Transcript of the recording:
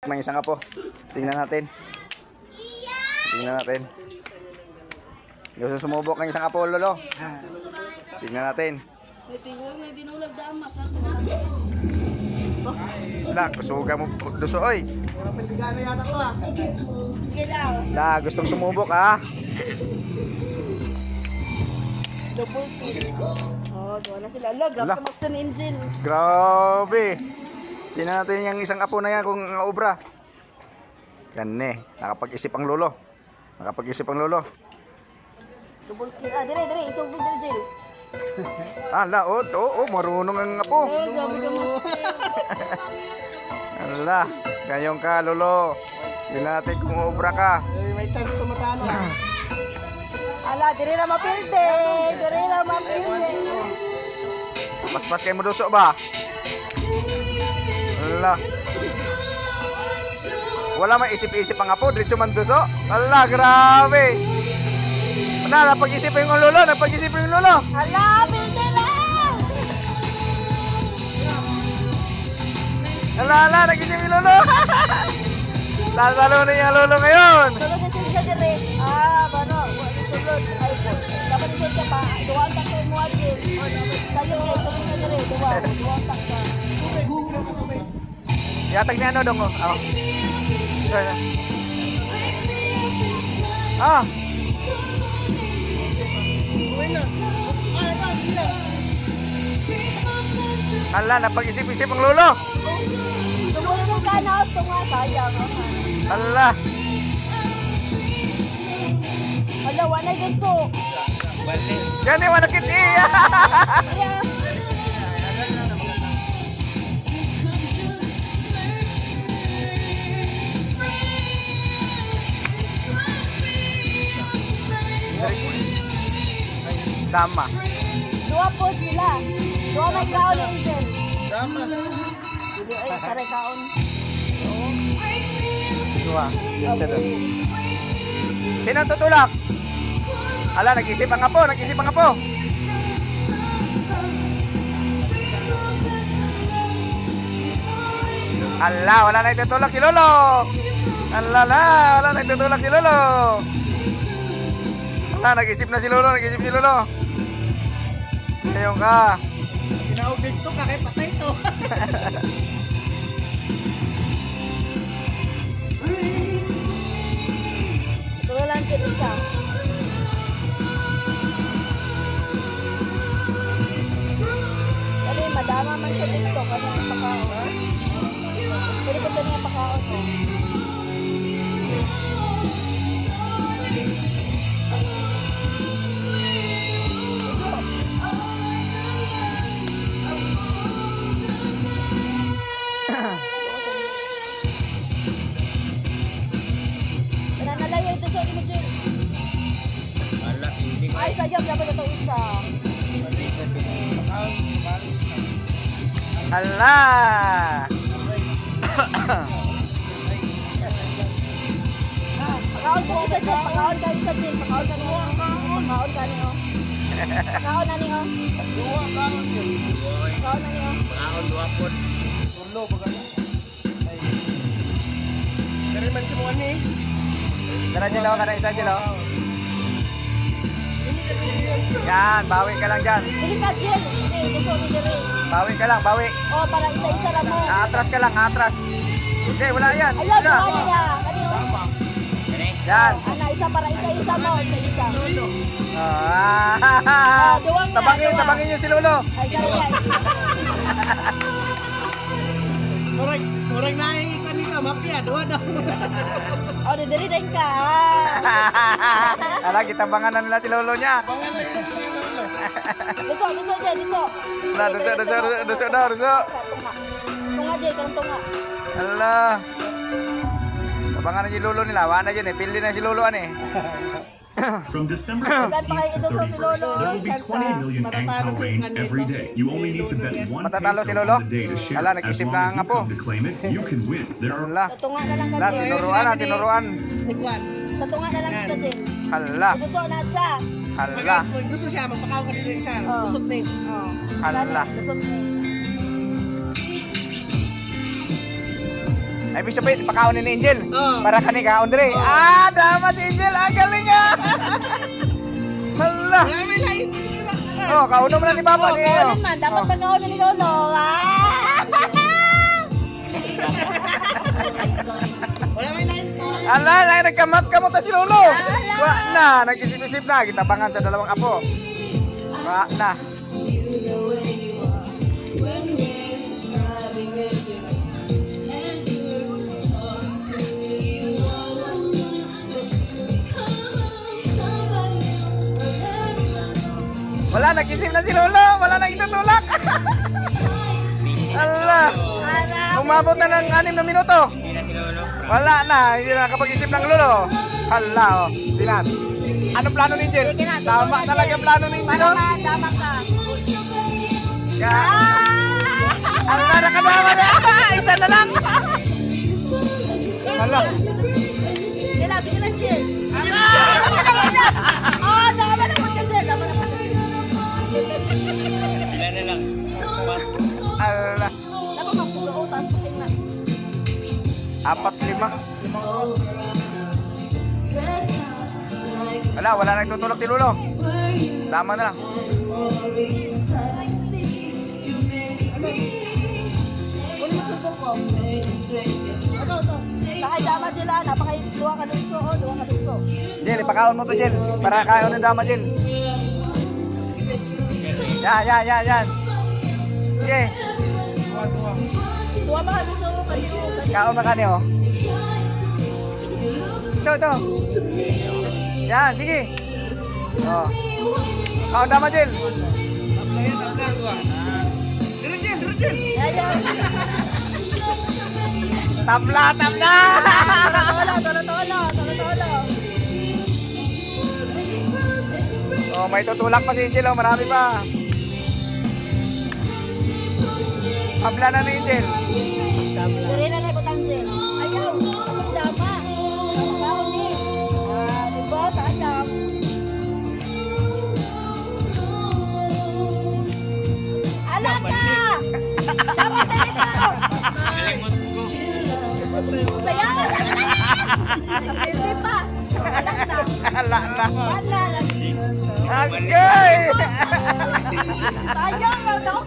May isang apo. Tingnan natin. Tingnan natin. Gusto sumubok ng isang apo, lolo. Tingnan natin. Wala, kusuga mo duso, oy. Wala, gustong sumubok, ha? Double kill. Oh, doon na sila. Ala, grabe ka Maxton Angel. Grabe. Tingnan natin yung isang apo na yan kung obra. Yan eh, nakapag-isip ang lolo. Nakapag-isip ang lolo. Double kill. Ah, dire, isang big Angel. Ala, marunong ang apo. Oh, grabe ka Maxton. Ala, gayong ka, lolo. Tingnan natin kung obra ka. May chance to matalo. Ala, dire na mapilde. Dire na mapilde. Pas-pas kayo mo duso ba? Ala. Wala maisip-isip ang apo, diretso man duso. Ala, grabe. Ala, napag-isip yung lolo, napag-isip yung lolo. Ala, pilde lang. Ala, nag-isip yung lolo. Lalalo na yung lolo ngayon. Sulod na siya dire. Ah, bano. Sulod. Ay, dapat sulod ka pa. Duwang tak kayo mo Angel. Sayo kayo, sulod na dire. Duwang tak ka. Yatag niya ano dong, oh. Ah. Ala, napag-isip-isip ang lolo. Tumulong ng kanaos, tunga. Sayang. Ala. Ala, wala gusto. Yan yung manakit iya. Kaya, Tama. dua po sila. Dua may kaon yung Angel. Tama. Hindi, ay, saray kaon. Dua. Sino ang tutulak? Ala, nag-isip ang apo, nag-isip ang apo. Ala, wala na itutulak si lolo. Ala, wala na itutulak si lolo. Ala, nag-isip na si lolo, nag-isip si lolo. Ngayon ka. Pinaubig to, kakay patay to. Ito lang siya isa. Kasi madama man siya dito. Kanya ang pakaon. Pwede ko niya pakaon mo. Nanalayo ito sa imagine. Ay, sayang dapat ito isa. Ala. Pakaon ka isa dyan. Pakaon ka isa dyan. Pakaon ka niyo. Pakaon ka niyo. Pakaon na niyo. Pakaon na niyo. Turlo, baga na. Pero man si Mwani. Tara, Jelo, ka na isa, Jelo. Yan, bawi ka lang dyan. Hindi ka Jill. Hindi, gusto ko dyan. Bawi ka lang, bawi. Oh, para isa-isa lang mo. Atras ka lang, atras. Okay, wala yan. Ayun, Isa. ano niya? Kanino? Yan. Ana, isa para isa-isa mo. Isa-isa. Ah, duwang na, tabangin, duwang. tabangin niyo si Lolo. Ay, sorry yan. Murag naiikon nito, mapia, duwa daw. Oh, didiri din ka. Ala, kitabangan na nila si Lolo niya. Duso dyan, duso. Ala, duso daw, duso. Tunga. Tunga dyan, kang tunga. Ala. Tabangan na si Lolo nila. Wala dyan eh. Pili na si Lolo an eh. From December Saan pa 15th to kayo ito sa 31st, Lolo? there will be 20 million egg Halloween every day. You only need to bet one Matatalo si peso Lolo? on the day to share. Ala, As nag-isip long na as nga you po. come to claim it, you can win. There are Sa Ala. tunga na lang ka Ala, dyan. tinuruan na, tinuruan. Tigwan. Sa tunga na lang ka dyan. Ala. Duso na siya. Ala. Pag gusto siya, magpakaw ka dito isa. Oh. Lusot na yun. Oh. Ala. Duso na. Ay, ibig sabihin, pakaon ni Angel. Oo. Para kani kaon dire. Ah, tama si Angel. Ang galing ah. Hala. Ay, may lain pa sila. Oh, kauno mo na ni Papa. Oo, Di, oo oh. naman. Dapat pag-aon ni Lolo. Wala may lain pa. Ala, nagkamot-kamot na si Lolo. Wa na, nag-isip-isip na. Gitabangan sa dalawang apo. Wa na. Wala, nag-isip na si Lolo. Wala nang itutulak. Ala. Umabot na ng 6 na minuto. Wala na, hindi na nakapag-isip ng Lolo. Hala, oh. Sinas. Anong plano ni Angel? Sige na, Tama sige. talaga plano ni Angel. Para oh. madama ka. Ang nakakadama na. Isa na lang. Hala. Sige lang, Jill. Oh, dama na po ka, Jill. Dama na po ka, Jill. Ala. Dama ka po, tapos puting na. 4, 5. Wala nagtutulog si Lolo. Tama na lang. Kunin mo subong ko. Ito. Kahit dama sila, napaka-luwa ka lunso, oh, luwa ka lunso. Jel, ipakaon mo to, Jel. Para kaon ng dama, Jel. Yan. Sige. Luwa ka lunso, kanino. Kaon na kani, oh. Ito. Yan, sige. Oh. Kaon dama, Jel. Ayan. Tabla. Tolo. Oh, may tutulak pa si Angel, oh. Marami pa. Tabla na ni Angel. Diri na ibutang Jill. Ayaw, ang dama. Ang kaon ni. Diba, sa asam. Alam ka! Dapat na ito! Saya nga sa hindi pa. Hala na. Wala. Agay! Sayang, daw.